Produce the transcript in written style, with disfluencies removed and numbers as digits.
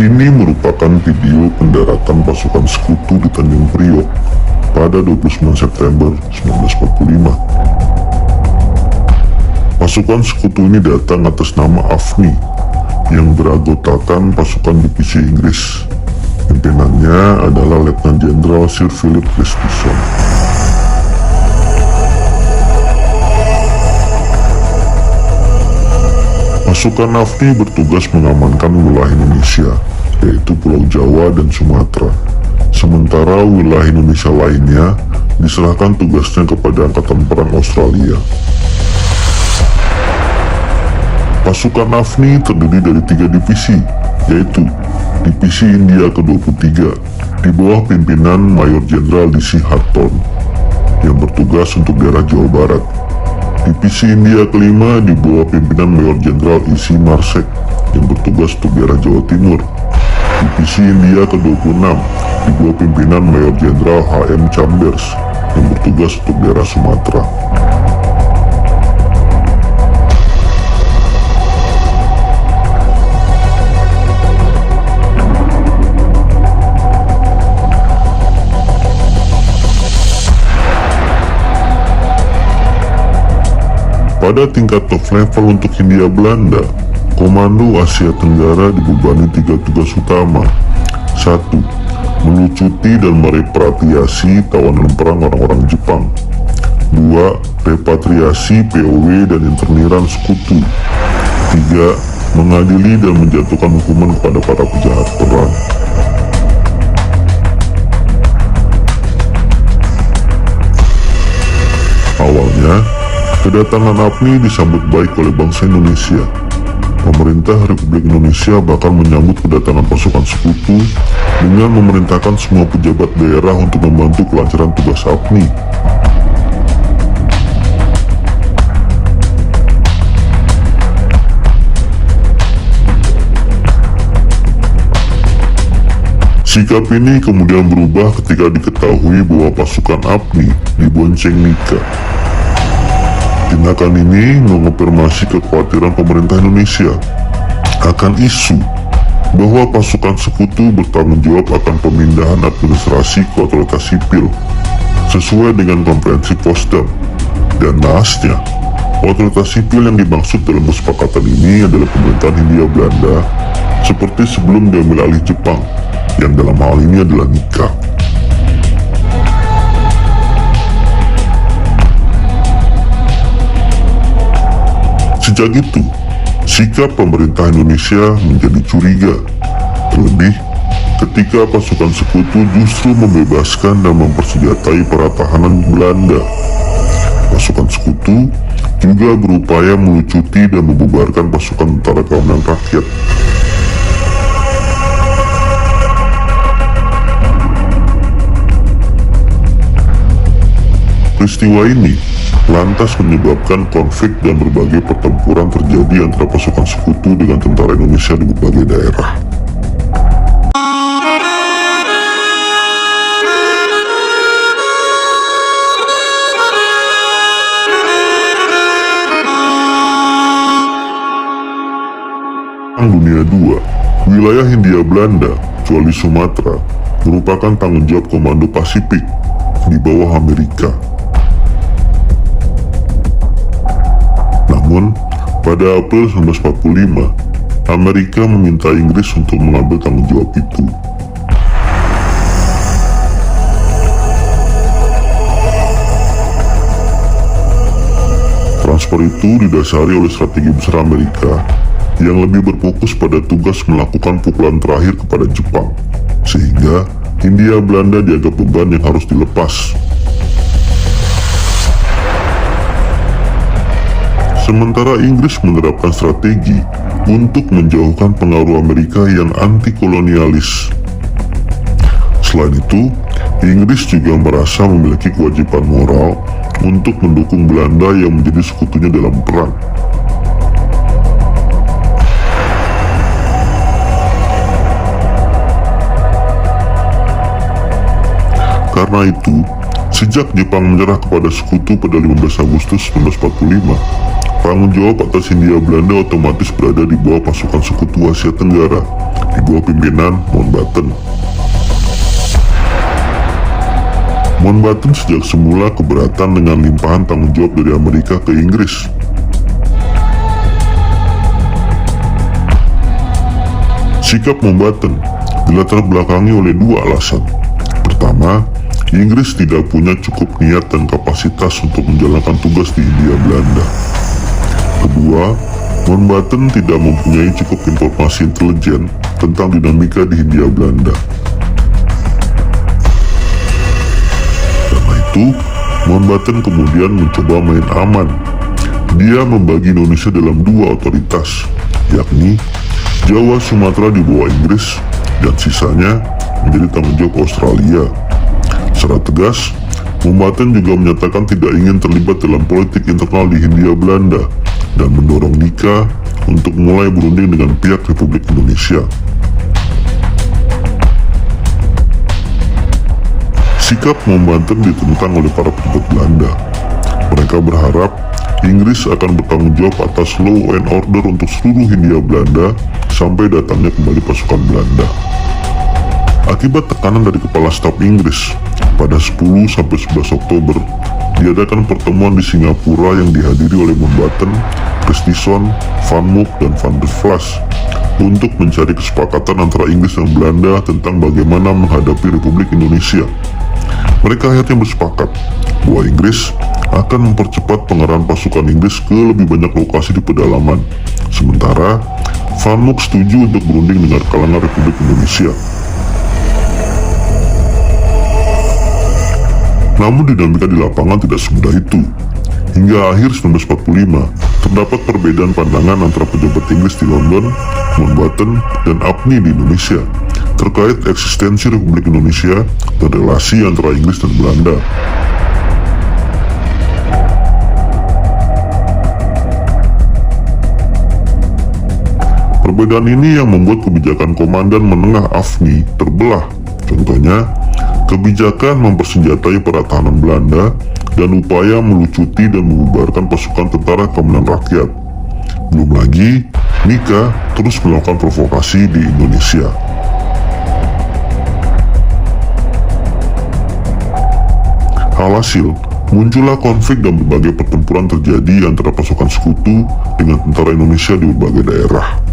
Ini merupakan video pendaratan pasukan sekutu di Tanjung Priok pada 29 September 1945. Pasukan sekutu ini datang atas nama AFNI yang beranggotakan pasukan divisi Inggris. Pimpinannya adalah Letnan Jenderal Sir Philip Christison. Pasukan AFNI bertugas mengamankan wilayah Indonesia, yaitu Pulau Jawa dan Sumatera. Sementara wilayah Indonesia lainnya diserahkan tugasnya kepada Angkatan Perang Australia. Pasukan AFNI terdiri dari 3 divisi, yaitu Divisi India ke-23 di bawah pimpinan Mayor Jenderal D.C. Hutton yang bertugas untuk daerah Jawa Barat. Divisi India ke-5 di bawah pimpinan Mayor Jenderal E.C. Marsek yang bertugas untuk daerah Jawa Timur. Divisi India ke-26 di bawah pimpinan Mayor Jenderal H.M. Chambers yang bertugas untuk daerah Sumatera. Pada tingkat top level untuk Hindia Belanda, Komando Asia Tenggara dibebani 3 tugas utama. 1. Melucuti dan merepatriasi tawanan perang orang-orang Jepang. 2. Repatriasi POW dan interniran sekutu. 3. Mengadili dan menjatuhkan hukuman kepada para penjahat perang. Awalnya, kedatangan AFNI disambut baik oleh bangsa Indonesia. Pemerintah Republik Indonesia bahkan menyambut kedatangan pasukan sekutu dengan memerintahkan semua pejabat daerah untuk membantu kelancaran tugas AFNI. Sikap ini kemudian berubah ketika diketahui bahwa pasukan AFNI dibonceng Nika. Tindakan ini mengonfirmasi kekhawatiran pemerintah Indonesia akan isu bahwa pasukan sekutu bertanggung jawab akan pemindahan administrasi ke otoritas sipil sesuai dengan konferensi Potsdam. Dan naasnya, otoritas sipil yang dimaksud dalam kesepakatan ini adalah pemerintahan Hindia Belanda seperti sebelum diambil alih Jepang, yang dalam hal ini adalah Nika. Sejak itu, sikap pemerintah Indonesia menjadi curiga, terlebih ketika pasukan sekutu justru membebaskan dan mempersenjatai para tahanan Belanda. Pasukan sekutu juga berupaya melucuti dan membubarkan pasukan Tentara Keamanan Rakyat. Peristiwa ini lantas menyebabkan konflik dan berbagai pertempuran terjadi antara pasukan sekutu dengan tentara Indonesia di berbagai daerah. Perang Dunia II, wilayah Hindia Belanda, kecuali Sumatera, merupakan tanggung jawab Komando Pasifik di bawah Amerika. Namun, pada April 1945, Amerika meminta Inggris untuk mengambil tanggung jawab itu. Transfer itu didasari oleh strategi besar Amerika yang lebih berfokus pada tugas melakukan pukulan terakhir kepada Jepang, sehingga Hindia Belanda dianggap beban yang harus dilepas. Sementara Inggris menerapkan strategi untuk menjauhkan pengaruh Amerika yang anti-kolonialis. Selain itu, Inggris juga merasa memiliki kewajiban moral untuk mendukung Belanda yang menjadi sekutunya dalam perang. Karena itu, sejak Jepang menyerah kepada sekutu pada 15 Agustus 1945, tanggung jawab atas Hindia Belanda otomatis berada di bawah pasukan sekutu Asia Tenggara di bawah pimpinan Mountbatten. Mountbatten sejak semula keberatan dengan limpahan tanggung jawab dari Amerika ke Inggris. Sikap Mountbatten dilatar belakangi oleh dua alasan. Pertama, Inggris tidak punya cukup niat dan kapasitas untuk menjalankan tugas di Hindia Belanda. Kedua, Mountbatten tidak mempunyai cukup informasi intelijen tentang dinamika di Hindia Belanda. Karena itu, Mountbatten kemudian mencoba main aman. Dia membagi Indonesia dalam dua otoritas, yakni Jawa Sumatera di bawah Inggris dan sisanya menjadi tanggung jawab Australia. Secara tegas, Mountbatten juga menyatakan tidak ingin terlibat dalam politik internal di Hindia Belanda dan mendorong Nika untuk mulai berunding dengan pihak Republik Indonesia. Sikap Mountbatten ditentang oleh para pejabat Belanda. Mereka berharap Inggris akan bertanggung jawab atas law and order untuk seluruh Hindia Belanda sampai datangnya kembali pasukan Belanda. Akibat tekanan dari Kepala Staf Inggris, pada 10-11 Oktober diadakan pertemuan di Singapura yang dihadiri oleh Mountbatten, Christison, Van Mook, dan Van der Vlas untuk mencari kesepakatan antara Inggris dan Belanda tentang bagaimana menghadapi Republik Indonesia. Mereka akhirnya bersepakat bahwa Inggris akan mempercepat pengerahan pasukan Inggris ke lebih banyak lokasi di pedalaman, sementara Van Mook setuju untuk berunding dengan kalangan Republik Indonesia. Namun dinamika di lapangan tidak semudah itu. Hingga akhir 1945, terdapat perbedaan pandangan antara pejabat Inggris di London, Mountbatten, dan APNI di Indonesia terkait eksistensi Republik Indonesia dan relasi antara Inggris dan Belanda. Perbedaan ini yang membuat kebijakan Komandan Menengah AFNI terbelah. Contohnya, kebijakan mempersenjatai pertahanan Belanda dan upaya melucuti dan membubarkan pasukan Tentara Keamanan Rakyat. Belum lagi, Nika terus melakukan provokasi di Indonesia. Alhasil, muncullah konflik dan berbagai pertempuran terjadi antara pasukan sekutu dengan tentara Indonesia di berbagai daerah.